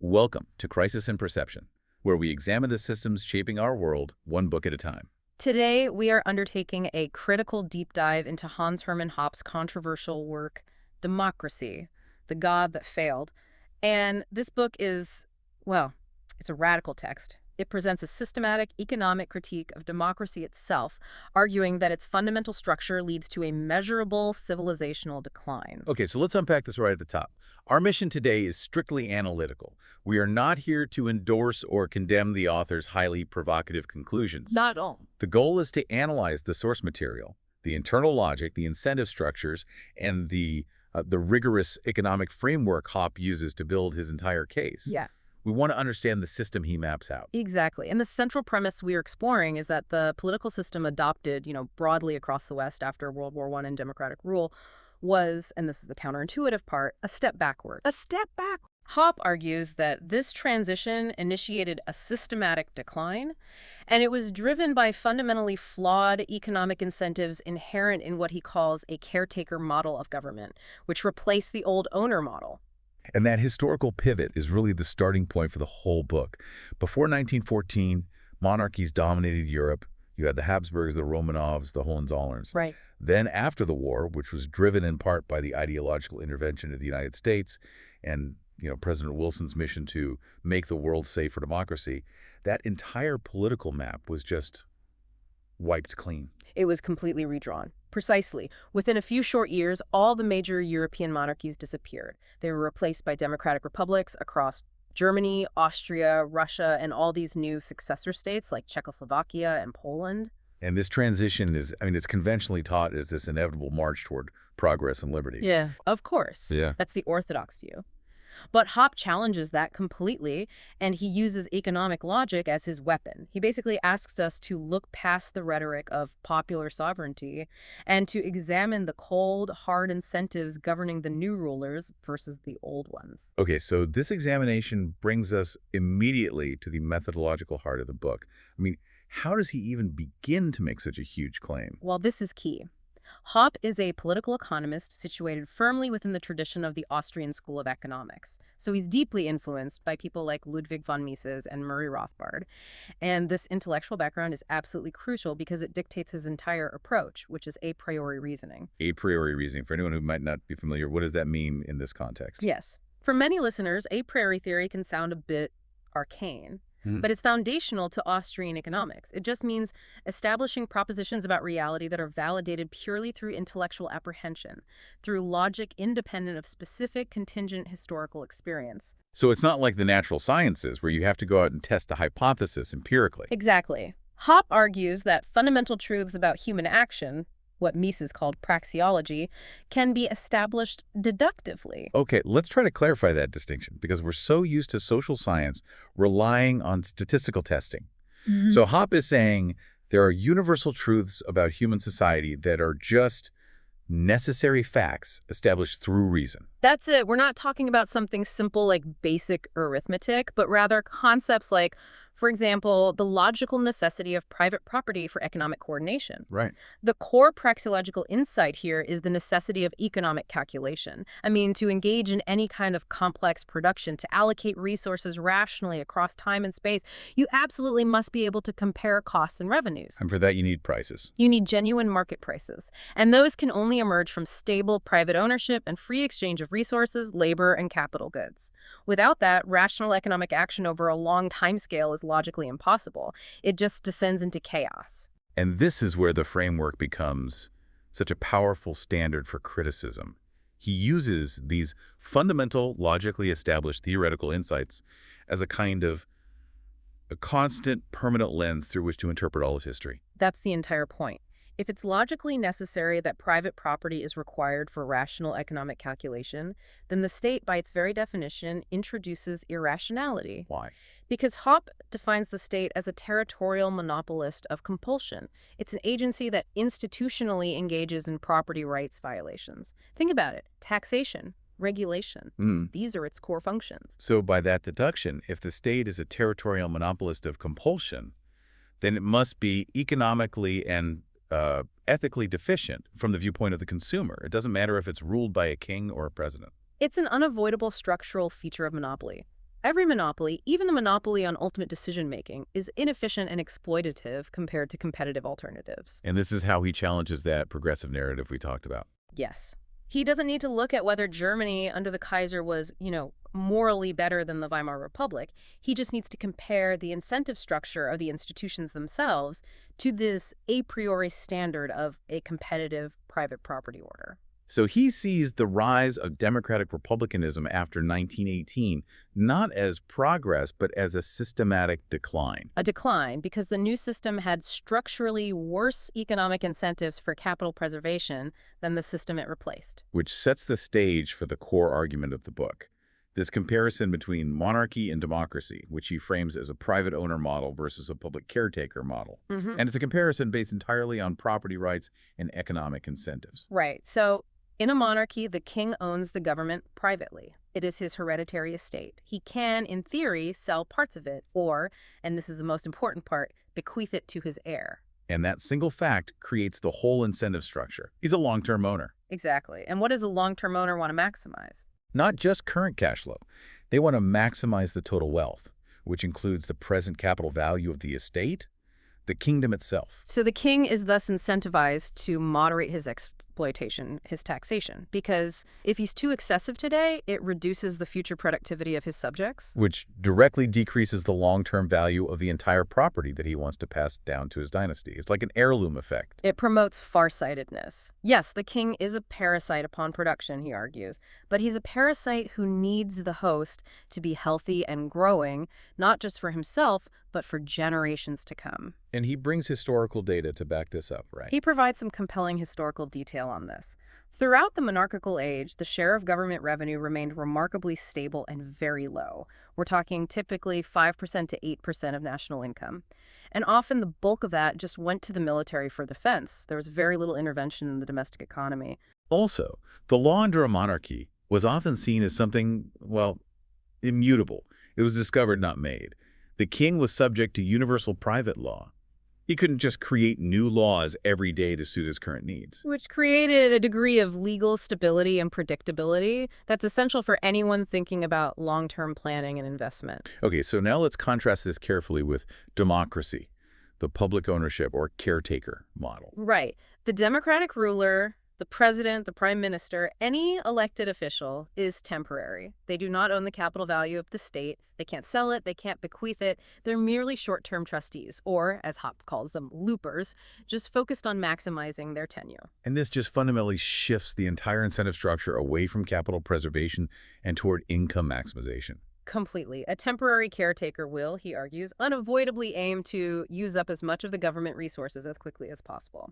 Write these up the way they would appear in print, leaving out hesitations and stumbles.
Welcome to Crisis in Perception, where we examine the systems shaping our world one book at a time. Today, we are undertaking a critical deep dive into Hans-Hermann Hoppe's controversial work, Democracy, the God That Failed. And this book is, well, it's a radical text. It presents a systematic economic critique of democracy itself, arguing that its fundamental structure leads to a measurable civilizational decline. Okay, so let's unpack this right at the top. Our mission today is strictly analytical. We are not here to endorse or condemn the author's highly provocative conclusions. Not at all. The goal is to analyze the source material, the internal logic, the incentive structures, and the rigorous economic framework Hoppe uses to build his entire case. Yeah. We want to understand the system he maps out. Exactly. And the central premise we are exploring is that the political system adopted, broadly across the West after World War I and democratic rule was, and this is the counterintuitive part, a step backward. A step back. Hoppe argues that this transition initiated a systematic decline, and it was driven by fundamentally flawed economic incentives inherent in what he calls a caretaker model of government, which replaced the old owner model. And that historical pivot is really the starting point for the whole book. Before 1914, monarchies dominated Europe. You had the Habsburgs, the Romanovs, the Hohenzollerns. Right. Then after the war, which was driven in part by the ideological intervention of the United States and President Wilson's mission to make the world safe for democracy, that entire political map was just wiped clean. It was completely redrawn. Precisely. Within a few short years, all the major European monarchies disappeared. They were replaced by democratic republics across Germany, Austria, Russia, and all these new successor states like Czechoslovakia and Poland. And this transition is, it's conventionally taught as this inevitable march toward progress and liberty. Yeah, of course. Yeah. That's the orthodox view. But Hoppe challenges that completely, and he uses economic logic as his weapon. He basically asks us to look past the rhetoric of popular sovereignty and to examine the cold, hard incentives governing the new rulers versus the old ones. Okay, so this examination brings us immediately to the methodological heart of the book. How does he even begin to make such a huge claim? Well, this is key. Hoppe is a political economist situated firmly within the tradition of the Austrian School of Economics. So he's deeply influenced by people like Ludwig von Mises and Murray Rothbard. And this intellectual background is absolutely crucial because it dictates his entire approach, which is a priori reasoning. A priori reasoning. For anyone who might not be familiar, what does that mean in this context? Yes. For many listeners, a priori theory can sound a bit arcane. But it's foundational to Austrian economics. It just means establishing propositions about reality that are validated purely through intellectual apprehension, through logic independent of specific contingent historical experience. So it's not like the natural sciences where you have to go out and test a hypothesis empirically. Exactly. Hoppe argues that fundamental truths about human action, what Mises called praxeology, can be established deductively. Okay, let's try to clarify that distinction because we're so used to social science relying on statistical testing. So Hoppe is saying there are universal truths about human society that are just necessary facts established through reason. That's it. We're not talking about something simple like basic arithmetic, but rather concepts like, for example, the logical necessity of private property for economic coordination. Right. The core praxeological insight here is the necessity of economic calculation. To engage in any kind of complex production, to allocate resources rationally across time and space, you absolutely must be able to compare costs and revenues. And for that, you need prices. You need genuine market prices. And those can only emerge from stable private ownership and free exchange of resources, labor, and capital goods. Without that, rational economic action over a long time scale is logically impossible. It just descends into chaos. And this is where the framework becomes such a powerful standard for criticism. He uses these fundamental, logically established theoretical insights as a kind of a constant, permanent lens through which to interpret all of history. That's the entire point. If it's logically necessary that private property is required for rational economic calculation, then the state, by its very definition, introduces irrationality. Why? Because Hoppe defines the state as a territorial monopolist of compulsion. It's an agency that institutionally engages in property rights violations. Think about it. Taxation, regulation. These are its core functions. So by that deduction, if the state is a territorial monopolist of compulsion, then it must be economically and ethically deficient from the viewpoint of the consumer. It doesn't matter if it's ruled by a king or a president. It's an unavoidable structural feature of monopoly. Every monopoly, even the monopoly on ultimate decision-making, is inefficient and exploitative compared to competitive alternatives. And this is how he challenges that progressive narrative we talked about. Yes. He doesn't need to look at whether Germany under the Kaiser was, morally better than the Weimar Republic. He just needs to compare the incentive structure of the institutions themselves to this a priori standard of a competitive private property order. So he sees the rise of democratic republicanism after 1918 not as progress, but as a systematic decline. A decline because the new system had structurally worse economic incentives for capital preservation than the system it replaced. Which sets the stage for the core argument of the book. This comparison between monarchy and democracy, which he frames as a private owner model versus a public caretaker model. And it's a comparison based entirely on property rights and economic incentives. Right. So in a monarchy, the king owns the government privately. It is his hereditary estate. He can, in theory, sell parts of it or, and this is the most important part, bequeath it to his heir. And that single fact creates the whole incentive structure. He's a long-term owner. Exactly. And what does a long-term owner want to maximize? Not just current cash flow. They want to maximize the total wealth, which includes the present capital value of the estate, the kingdom itself. So the king is thus incentivized to moderate his exploitation, his taxation, because if he's too excessive today, it reduces the future productivity of his subjects. Which directly decreases the long-term value of the entire property that he wants to pass down to his dynasty. It's like an heirloom effect. It promotes farsightedness. Yes, the king is a parasite upon production, he argues, but he's a parasite who needs the host to be healthy and growing, not just for himself, but for generations to come. And he brings historical data to back this up, right? He provides some compelling historical detail on this. Throughout the monarchical age, the share of government revenue remained remarkably stable and very low. We're talking typically 5% to 8% of national income. And often the bulk of that just went to the military for defense. There was very little intervention in the domestic economy. Also, the law under a monarchy was often seen as something, well, immutable. It was discovered, not made. The king was subject to universal private law. He couldn't just create new laws every day to suit his current needs. Which created a degree of legal stability and predictability that's essential for anyone thinking about long-term planning and investment. Okay, so now let's contrast this carefully with democracy, the public ownership or caretaker model. Right. The democratic ruler, the president, the prime minister, any elected official is temporary. They do not own the capital value of the state. They can't sell it. They can't bequeath it. They're merely short-term trustees, or, as Hoppe calls them, loopers, just focused on maximizing their tenure. And this just fundamentally shifts the entire incentive structure away from capital preservation and toward income maximization. Completely. A temporary caretaker will, he argues, unavoidably aim to use up as much of the government resources as quickly as possible.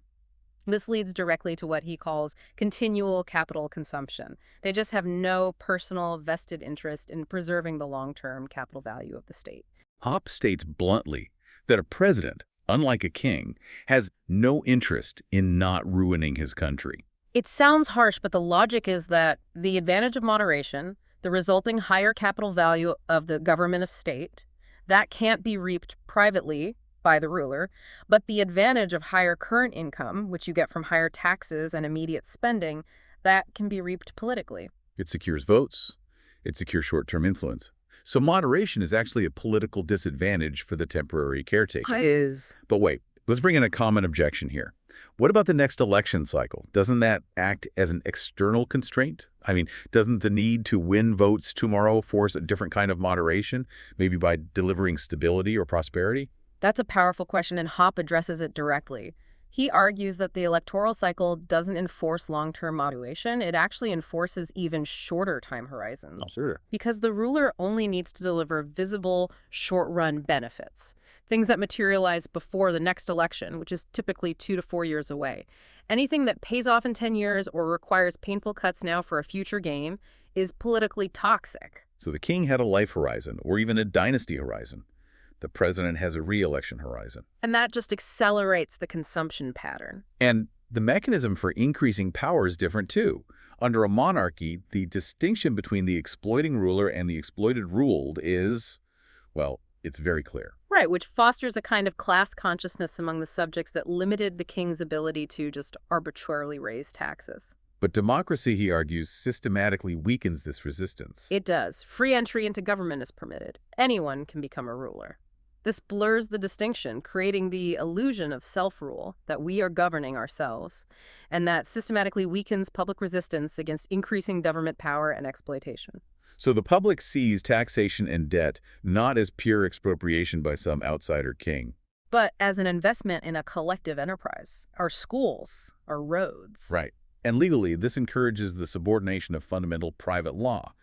This leads directly to what he calls continual capital consumption. They just have no personal vested interest in preserving the long-term capital value of the state. Hoppe states bluntly that a president, unlike a king, has no interest in not ruining his country. It sounds harsh, but the logic is that the advantage of moderation, the resulting higher capital value of the government estate, that can't be reaped privately by the ruler, but the advantage of higher current income, which you get from higher taxes and immediate spending, that can be reaped politically. It secures votes. It secures short-term influence. So moderation is actually a political disadvantage for the temporary caretaker. But wait, let's bring in a common objection here. What about the next election cycle? Doesn't that act as an external constraint? I mean, doesn't the need to win votes tomorrow force a different kind of moderation, maybe by delivering stability or prosperity? That's a powerful question, and Hoppe addresses it directly. He argues that the electoral cycle doesn't enforce long-term moderation. It actually enforces even shorter time horizons. Oh, sure. Because the ruler only needs to deliver visible, short-run benefits, things that materialize before the next election, which is typically 2 to 4 years away. Anything that pays off in 10 years or requires painful cuts now for a future gain is politically toxic. So the king had a life horizon or even a dynasty horizon. The president has a re-election horizon. And that just accelerates the consumption pattern. And the mechanism for increasing power is different too. Under a monarchy, the distinction between the exploiting ruler and the exploited ruled is, well, it's very clear. Right, which fosters a kind of class consciousness among the subjects that limited the king's ability to just arbitrarily raise taxes. But democracy, he argues, systematically weakens this resistance. It does. Free entry into government is permitted. Anyone can become a ruler. This blurs the distinction, creating the illusion of self-rule, that we are governing ourselves, and that systematically weakens public resistance against increasing government power and exploitation. So the public sees taxation and debt not as pure expropriation by some outsider king. But as an investment in a collective enterprise, our schools, our roads. Right. And legally, this encourages the subordination of fundamental private law,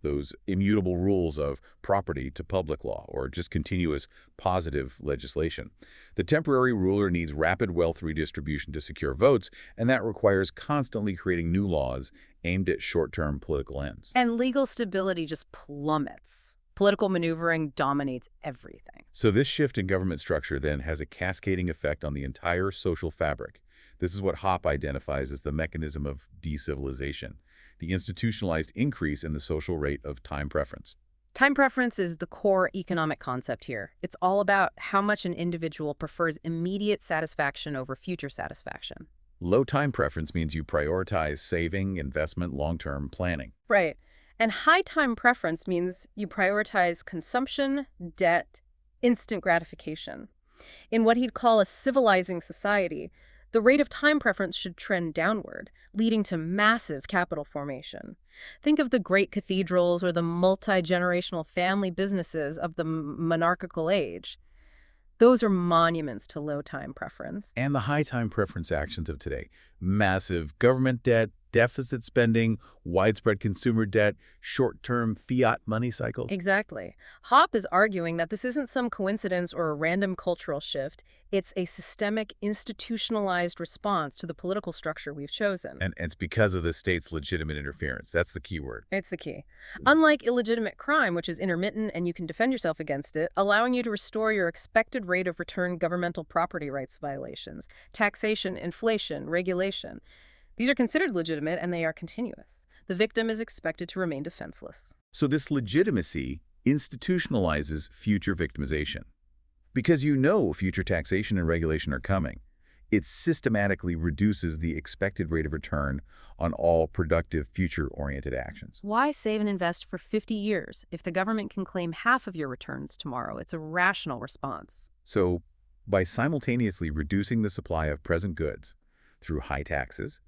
those immutable rules of property to public law, or just continuous positive legislation. The temporary ruler needs rapid wealth redistribution to secure votes, and that requires constantly creating new laws aimed at short-term political ends. And legal stability just plummets. Political maneuvering dominates everything. So this shift in government structure then has a cascading effect on the entire social fabric. This is what Hoppe identifies as the mechanism of decivilization, the institutionalized increase in the social rate of time preference. Time preference is the core economic concept here. It's all about how much an individual prefers immediate satisfaction over future satisfaction. Low time preference means you prioritize saving, investment, long-term planning. Right. And high time preference means you prioritize consumption, debt, instant gratification. In what he'd call a civilizing society, the rate of time preference should trend downward, leading to massive capital formation. Think of the great cathedrals or the multi-generational family businesses of the monarchical age. Those are monuments to low time preference. And the high time preference actions of today: massive government debt, deficit spending, widespread consumer debt, short-term fiat money cycles. Exactly. Hoppe is arguing that this isn't some coincidence or a random cultural shift. It's a systemic, institutionalized response to the political structure we've chosen. And it's because of the state's legitimate interference. That's the key word. It's the key. Unlike illegitimate crime, which is intermittent and you can defend yourself against it, allowing you to restore your expected rate of return governmental property rights violations, taxation, inflation, regulation. These are considered legitimate and they are continuous. The victim is expected to remain defenseless. So this legitimacy institutionalizes future victimization. Because you know future taxation and regulation are coming, it systematically reduces the expected rate of return on all productive future-oriented actions. Why save and invest for 50 years if the government can claim half of your returns tomorrow? It's a rational response. So by simultaneously reducing the supply of present goods through high taxes,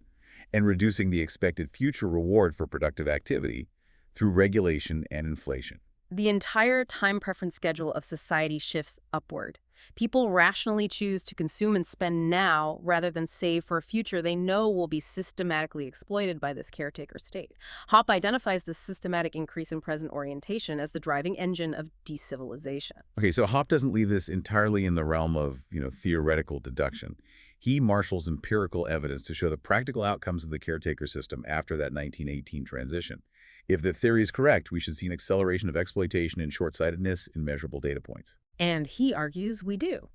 and reducing the expected future reward for productive activity through regulation and inflation. The entire time preference schedule of society shifts upward. People rationally choose to consume and spend now rather than save for a future they know will be systematically exploited by this caretaker state. Hoppe identifies this systematic increase in present orientation as the driving engine of decivilization. Okay, so Hoppe doesn't leave this entirely in the realm of, theoretical deduction. He marshals empirical evidence to show the practical outcomes of the caretaker system after that 1918 transition. If the theory is correct, we should see an acceleration of exploitation and short-sightedness in measurable data points. And he argues we do.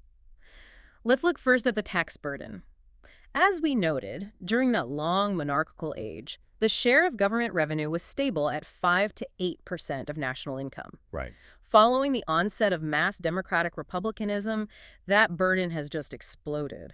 Let's look first at the tax burden. As we noted, during that long monarchical age, the share of government revenue was stable at 5 to 8% of national income. Right. Following the onset of mass democratic republicanism, that burden has just exploded.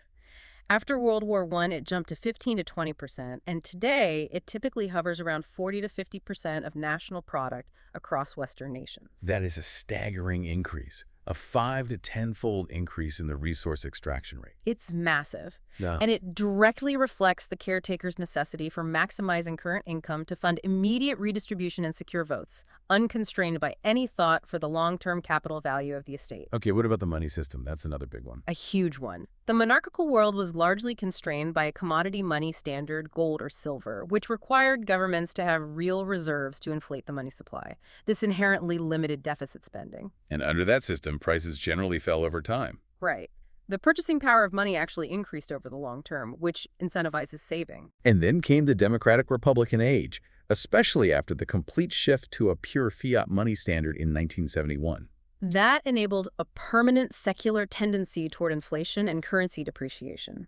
After World War I, it jumped to 15 to 20%, and today it typically hovers around 40 to 50% of national product across Western nations. That is a staggering increase, a 5 to 10-fold increase in the resource extraction rate. It's massive, Yeah. and it directly reflects the caretaker's necessity for maximizing current income to fund immediate redistribution and secure votes, unconstrained by any thought for the long-term capital value of the estate. Okay, what about the money system? That's another big one. A huge one. The monarchical world was largely constrained by a commodity money standard, gold or silver, which required governments to have real reserves to inflate the money supply. This inherently limited deficit spending. And under that system, prices generally fell over time. Right. The purchasing power of money actually increased over the long term, which incentivizes saving. And then came the Democratic Republican age, especially after the complete shift to a pure fiat money standard in 1971. That enabled a permanent secular tendency toward inflation and currency depreciation.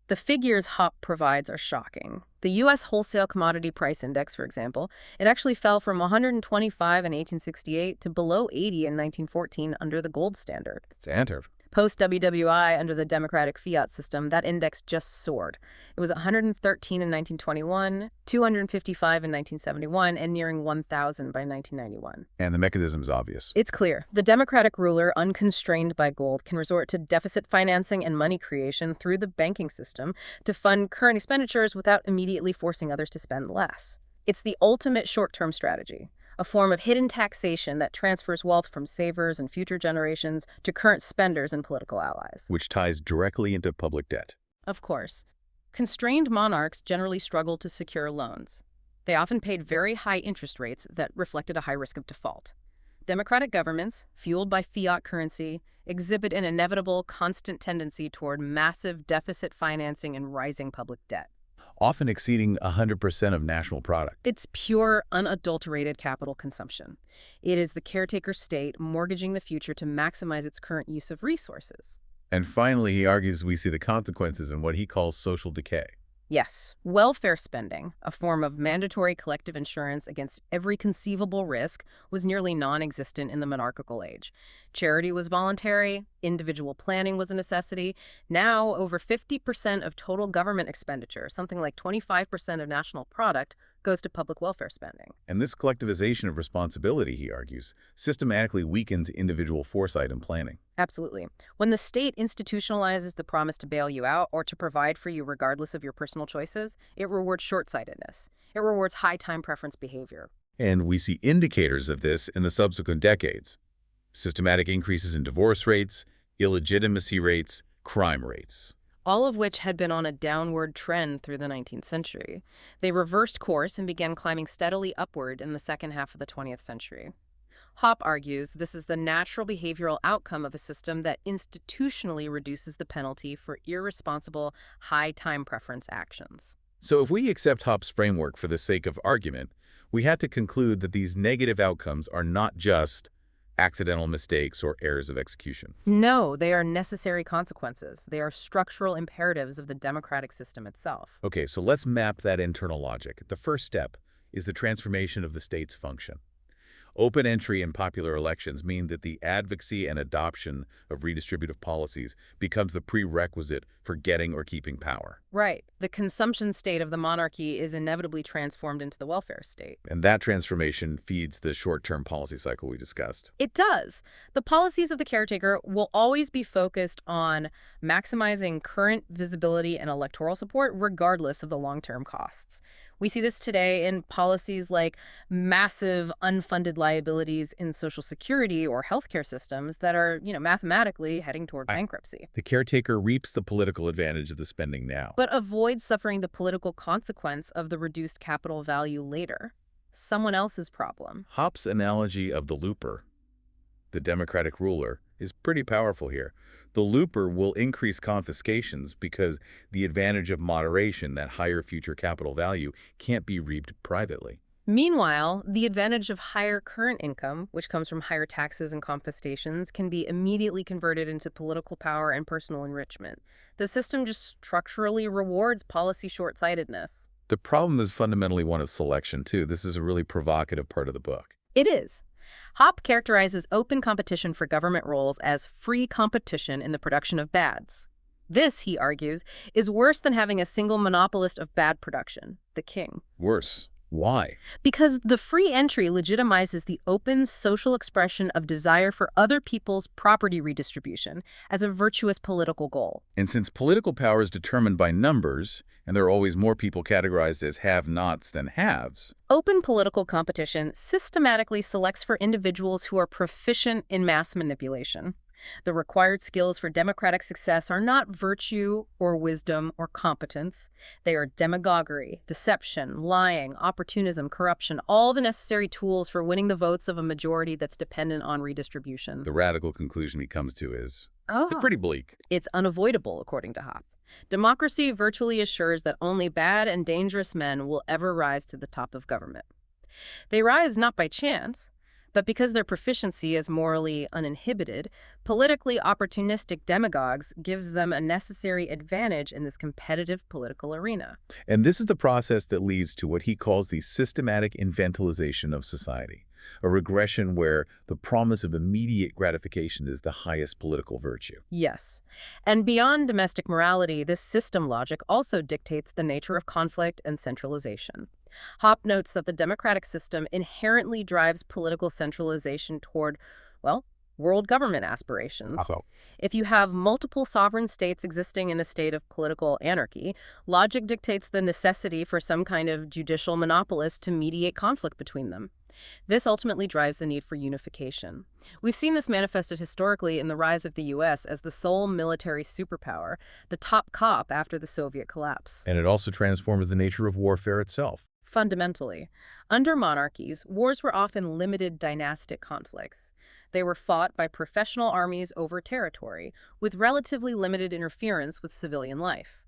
The figures Hoppe provides are shocking. The U.S. Wholesale Commodity Price Index, for example, it actually fell from 125 in 1868 to below 80 in 1914 under the gold standard. It's anter. Post-WWI, under the democratic fiat system, that index just soared. It was 113 in 1921, 255 in 1971, and nearing 1,000 by 1991. And the mechanism is obvious. It's clear. The democratic ruler, unconstrained by gold, can resort to deficit financing and money creation through the banking system to fund current expenditures without immediately forcing others to spend less. It's the ultimate short-term strategy, a form of hidden taxation that transfers wealth from savers and future generations to current spenders and political allies. Which ties directly into public debt. Of course. Constrained monarchs generally struggled to secure loans. They often paid very high interest rates that reflected a high risk of default. Democratic governments, fueled by fiat currency, exhibit an inevitable, constant tendency toward massive deficit financing and rising public debt. Often exceeding 100% of national product. It's pure, unadulterated capital consumption. It is the caretaker state mortgaging the future to maximize its current use of resources. And finally, he argues we see the consequences in what he calls social decay. Yes, welfare spending, a form of mandatory collective insurance against every conceivable risk, was nearly non-existent in the monarchical age. Charity was voluntary, individual planning was a necessity. Now, over 50% of total government expenditure, something like 25% of national product, goes to public welfare spending. And this collectivization of responsibility, he argues, systematically weakens individual foresight and planning. Absolutely. When the state institutionalizes the promise to bail you out or to provide for you regardless of your personal choices, it rewards short-sightedness. It rewards high time preference behavior. And we see indicators of this in the subsequent decades. Systematic increases in divorce rates, illegitimacy rates, crime rates. All of which had been on a downward trend through the 19th century. They reversed course and began climbing steadily upward in the second half of the 20th century. Hoppe argues this is the natural behavioral outcome of a system that institutionally reduces the penalty for irresponsible, high time preference actions. So if we accept Hoppe's framework for the sake of argument, we have to conclude that these negative outcomes are not just accidental mistakes or errors of execution. No, they are necessary consequences. They are structural imperatives of the democratic system itself. Okay, so let's map that internal logic. The first step is the transformation of the state's function. Open entry in popular elections mean that the advocacy and adoption of redistributive policies becomes the prerequisite for getting or keeping power. Right. The consumption state of the monarchy is inevitably transformed into the welfare state. And that transformation feeds the short-term policy cycle we discussed. It does. The policies of the caretaker will always be focused on maximizing current visibility and electoral support regardless of the long-term costs. We see this today in policies like massive unfunded liabilities in Social Security or healthcare systems that are, mathematically heading toward bankruptcy. The caretaker reaps the political advantage of the spending now. But avoids suffering the political consequence of the reduced capital value later. Someone else's problem. Hoppe's analogy of the looper, the democratic ruler, is pretty powerful here. The looper will increase confiscations because the advantage of moderation, that higher future capital value, can't be reaped privately. Meanwhile, the advantage of higher current income, which comes from higher taxes and confiscations, can be immediately converted into political power and personal enrichment. The system just structurally rewards policy short-sightedness. The problem is fundamentally one of selection, too. This is a really provocative part of the book. It is. Hoppe characterizes open competition for government roles as free competition in the production of bads. This, he argues, is worse than having a single monopolist of bad production, the king. Worse. Why? Because the free entry legitimizes the open social expression of desire for other people's property redistribution as a virtuous political goal. And since political power is determined by numbers, and there are always more people categorized as have-nots than haves, open political competition systematically selects for individuals who are proficient in mass manipulation. The required skills for democratic success are not virtue or wisdom or competence. They are demagoguery, deception, lying, opportunism, corruption, all the necessary tools for winning the votes of a majority that's dependent on redistribution. the radical conclusion he comes to is Oh. pretty bleak. It's unavoidable, according to Hoppe. Democracy virtually assures that only bad and dangerous men will ever rise to the top of government. They rise not by chance, but because their proficiency is morally uninhibited. Politically opportunistic demagogues gives them a necessary advantage in this competitive political arena. And this is the process that leads to what he calls the systematic infantilization of society. a regression where the promise of immediate gratification is the highest political virtue. Yes. And beyond domestic morality, this system logic also dictates the nature of conflict and centralization. Hoppe notes that the democratic system inherently drives political centralization toward, well, world government aspirations. So, If you have multiple sovereign states existing in a state of political anarchy, logic dictates the necessity for some kind of judicial monopolist to mediate conflict between them. This ultimately drives the need for unification. We've seen this manifested historically in the rise of the U.S. as the sole military superpower, the top cop after the Soviet collapse. and it also transforms the nature of warfare itself. Fundamentally, under monarchies, wars were often limited dynastic conflicts. They were fought by professional armies over territory, with relatively limited interference with civilian life.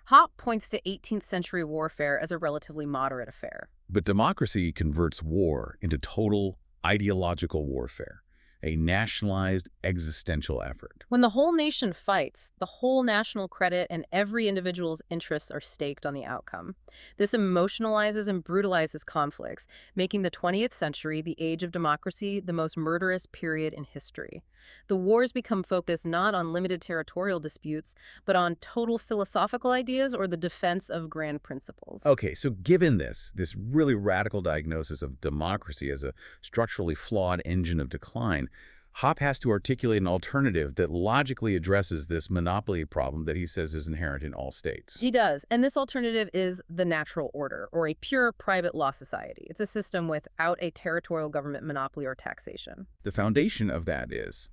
Hoppe points to 18th century warfare as a relatively moderate affair. But democracy converts war into total ideological warfare, a nationalized existential effort. When the whole nation fights, the whole national credit and every individual's interests are staked on the outcome. This emotionalizes and brutalizes conflicts, making the 20th century, the age of democracy, the most murderous period in history. The wars become focused not on limited territorial disputes, but on total philosophical ideas or the defense of grand principles. Okay, so given this really radical diagnosis of democracy as a structurally flawed engine of decline, Hoppe has to articulate an alternative that logically addresses this monopoly problem that he says is inherent in all states. He does, and this alternative is the natural order, or a pure private law society. It's a system without a territorial government monopoly or taxation. The foundation of that is,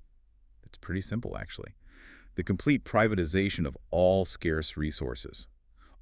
it's pretty simple actually, the complete privatization of all scarce resources.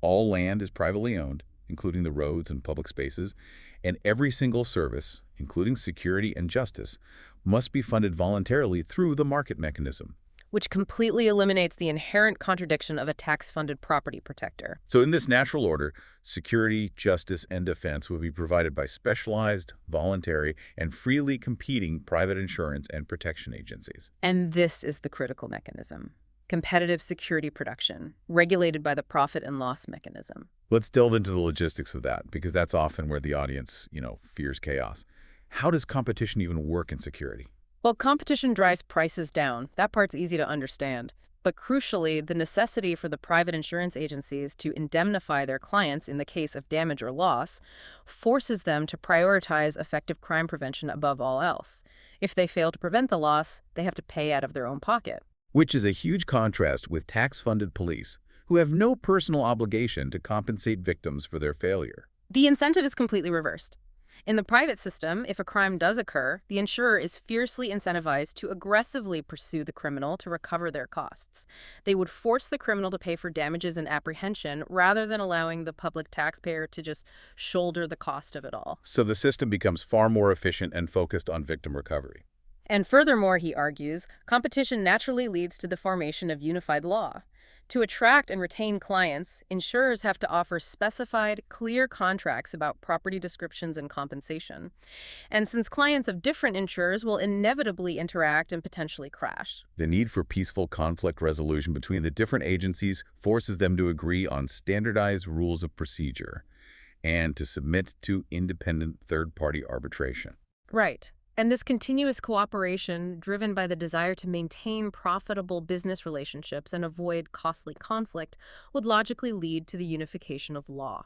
All land is privately owned, including the roads and public spaces, and every single service, including security and justice, must be funded voluntarily through the market mechanism. Which completely eliminates the inherent contradiction of a tax-funded property protector. So in this natural order, security, justice, and defense will be provided by specialized, voluntary, and freely competing private insurance and protection agencies. And this is the critical mechanism. Competitive security production, regulated by the profit and loss mechanism. Let's delve into the logistics of that, because that's often where the audience, fears chaos. How does competition even work in security? Well, competition drives prices down. That part's easy to understand. But crucially, the necessity for the private insurance agencies to indemnify their clients in the case of damage or loss forces them to prioritize effective crime prevention above all else. If they fail to prevent the loss, they have to pay out of their own pocket. Which is a huge contrast with tax-funded police, who have no personal obligation to compensate victims for their failure. The incentive is completely reversed. In the private system, if a crime does occur, the insurer is fiercely incentivized to aggressively pursue the criminal to recover their costs. They would force the criminal to pay for damages and apprehension rather than allowing the public taxpayer to just shoulder the cost of it all. So the system becomes far more efficient and focused on victim recovery. And furthermore, he argues, competition naturally leads to the formation of unified law. To attract and retain clients, insurers have to offer specified, clear contracts about property descriptions and compensation. And since clients of different insurers will inevitably interact and potentially clash. The need for peaceful conflict resolution between the different agencies forces them to agree on standardized rules of procedure and to submit to independent third-party arbitration. Right. And this continuous cooperation, driven by the desire to maintain profitable business relationships and avoid costly conflict, would logically lead to the unification of law.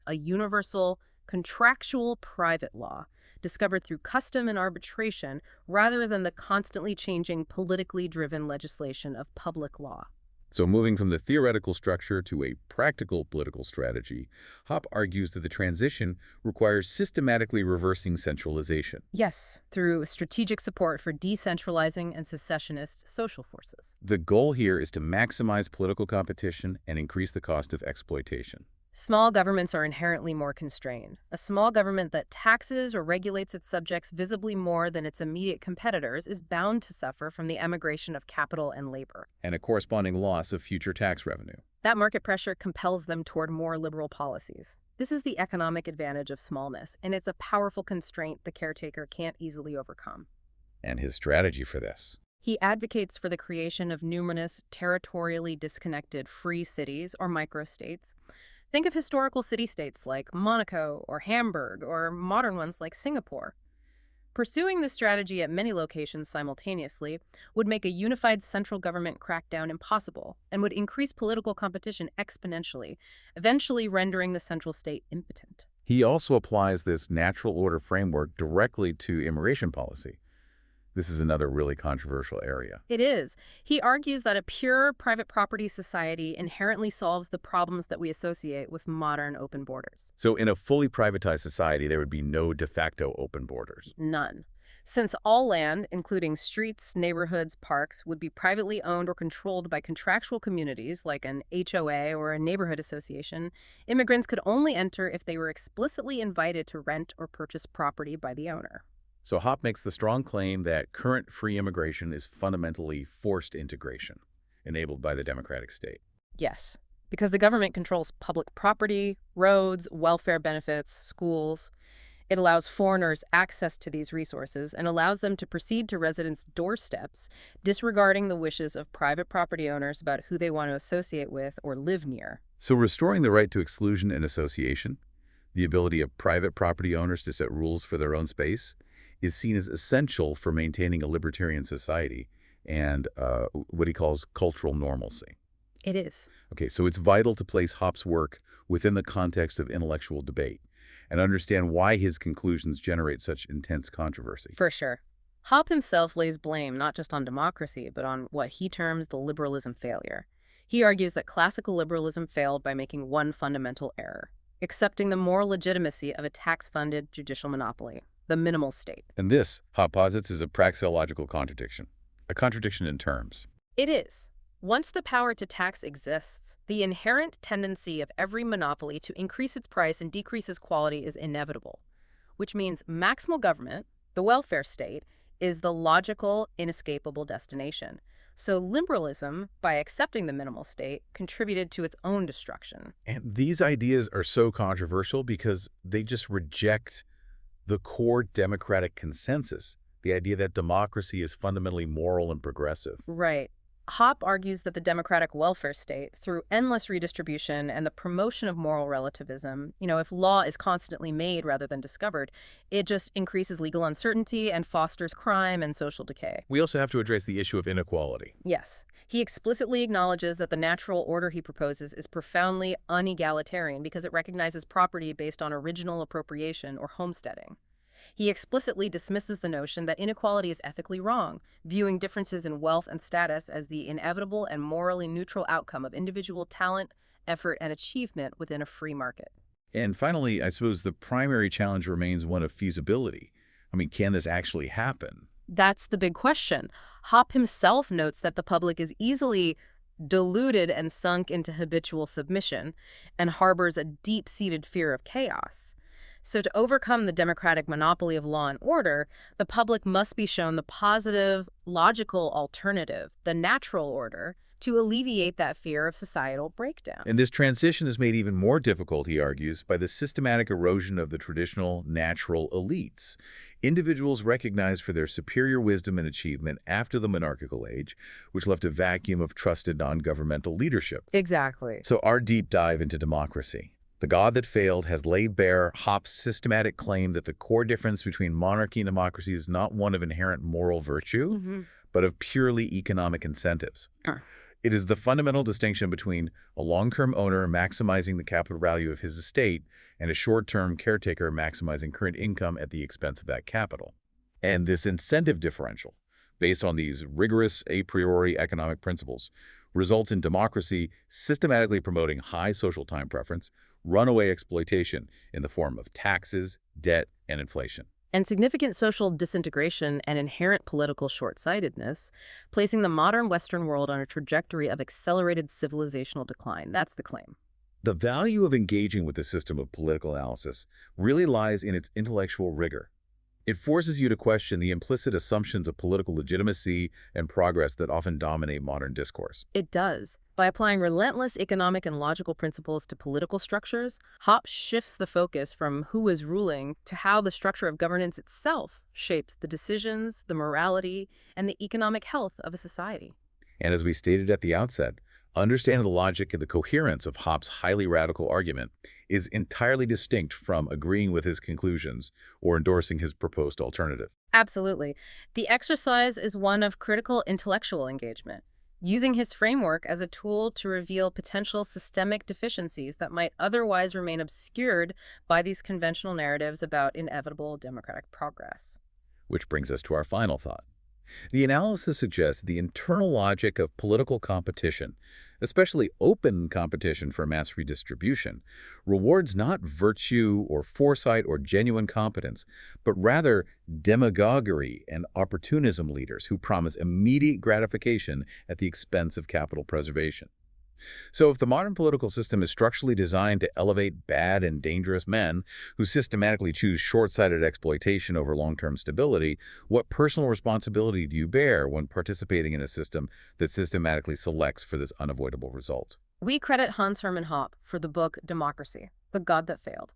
A universal, contractual private law, discovered through custom and arbitration, rather than the constantly changing, politically driven legislation of public law. So moving from the theoretical structure to a practical political strategy, Hoppe argues that the transition requires systematically reversing centralization. Yes, through strategic support for decentralizing and secessionist social forces. The goal here is to maximize political competition and increase the cost of exploitation. Small governments are inherently more constrained. A small government that taxes or regulates its subjects visibly more than its immediate competitors is bound to suffer from the emigration of capital and labor. And a corresponding loss of future tax revenue. That market pressure compels them toward more liberal policies. This is the economic advantage of smallness, and it's a powerful constraint the caretaker can't easily overcome. And his strategy for this? He advocates for the creation of numerous territorially disconnected free cities or microstates. Think of historical city-states like Monaco or Hamburg, or modern ones like Singapore. Pursuing this strategy at many locations simultaneously would make a unified central government crackdown impossible and would increase political competition exponentially, eventually rendering the central state impotent. He also applies this natural order framework directly to immigration policy. This is another really controversial area. It is. He argues that a pure private property society inherently solves the problems that we associate with modern open borders. So in a fully privatized society, there would be no de facto open borders. None. Since all land, including streets, neighborhoods, parks, would be privately owned or controlled by contractual communities like an HOA or a neighborhood association, immigrants could only enter if they were explicitly invited to rent or purchase property by the owner. So Hoppe makes the strong claim that current free immigration is fundamentally forced integration, enabled by the democratic state. Yes, because the government controls public property, roads, welfare benefits, schools. It allows foreigners access to these resources and allows them to proceed to residents' doorsteps, disregarding the wishes of private property owners about who they want to associate with or live near. So restoring the right to exclusion and association, the ability of private property owners to set rules for their own space, is seen as essential for maintaining a libertarian society and what he calls cultural normalcy. It is. Okay, so it's vital to place Hoppe's work within the context of intellectual debate and understand why his conclusions generate such intense controversy. For sure. Hoppe himself lays blame not just on democracy, but on what he terms the liberalism failure. He argues that classical liberalism failed by making one fundamental error: accepting the moral legitimacy of a tax-funded judicial monopoly, the minimal state. And this, Hoppe posits, is a praxeological contradiction, a contradiction in terms. It is. Once the power to tax exists, the inherent tendency of every monopoly to increase its price and decrease its quality is inevitable, which means maximal government, the welfare state, is the logical, inescapable destination. So liberalism, by accepting the minimal state, contributed to its own destruction. And these ideas are so controversial because they just reject the core democratic consensus, the idea that democracy is fundamentally moral and progressive. Right. Hoppe argues that the democratic welfare state, through endless redistribution and the promotion of moral relativism, if law is constantly made rather than discovered, it just increases legal uncertainty and fosters crime and social decay. We also have to address the issue of inequality. Yes. He explicitly acknowledges that the natural order he proposes is profoundly unegalitarian because it recognizes property based on original appropriation or homesteading. He explicitly dismisses the notion that inequality is ethically wrong, viewing differences in wealth and status as the inevitable and morally neutral outcome of individual talent, effort, and achievement within a free market. And finally, I suppose the primary challenge remains one of feasibility. I mean, can this actually happen? That's the big question. Hoppe himself notes that the public is easily deluded and sunk into habitual submission and harbors a deep-seated fear of chaos. So to overcome the democratic monopoly of law and order, the public must be shown the positive, logical alternative, the natural order, to alleviate that fear of societal breakdown. And this transition is made even more difficult, he argues, by the systematic erosion of the traditional natural elites. Individuals recognized for their superior wisdom and achievement after the monarchical age, which left a vacuum of trusted non-governmental leadership. Exactly. So our deep dive into democracy. The God That Failed has laid bare Hoppe's systematic claim that the core difference between monarchy and democracy is not one of inherent moral virtue, but of purely economic incentives. It is the fundamental distinction between a long-term owner maximizing the capital value of his estate and a short-term caretaker maximizing current income at the expense of that capital. And this incentive differential, based on these rigorous a priori economic principles, results in democracy systematically promoting high social time preference, runaway exploitation in the form of taxes, debt, and inflation. And significant social disintegration and inherent political short-sightedness, placing the modern Western world on a trajectory of accelerated civilizational decline. That's the claim. The value of engaging with the system of political analysis really lies in its intellectual rigor. It forces you to question the implicit assumptions of political legitimacy and progress that often dominate modern discourse. It does. By applying relentless economic and logical principles to political structures, Hoppe shifts the focus from who is ruling to how the structure of governance itself shapes the decisions, the morality, and the economic health of a society. And as we stated at the outset, understanding the logic and the coherence of Hoppe's highly radical argument is entirely distinct from agreeing with his conclusions or endorsing his proposed alternative. Absolutely. The exercise is one of critical intellectual engagement, using his framework as a tool to reveal potential systemic deficiencies that might otherwise remain obscured by these conventional narratives about inevitable democratic progress. Which brings us to our final thought. The analysis suggests the internal logic of political competition, especially open competition for mass redistribution, rewards not virtue or foresight or genuine competence, but rather demagoguery and opportunism leaders who promise immediate gratification at the expense of capital preservation. So if the modern political system is structurally designed to elevate bad and dangerous men who systematically choose short-sighted exploitation over long-term stability, what personal responsibility do you bear when participating in a system that systematically selects for this unavoidable result? We credit Hans-Hermann Hoppe for the book Democracy, The God That Failed.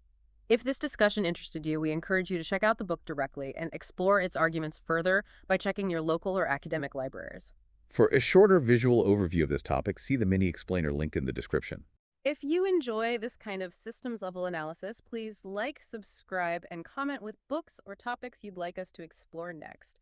If this discussion interested you, we encourage you to check out the book directly and explore its arguments further by checking your local or academic libraries. For a shorter visual overview of this topic, see the mini explainer linked in the description. If you enjoy this kind of systems level analysis, please like, subscribe, and comment with books or topics you'd like us to explore next.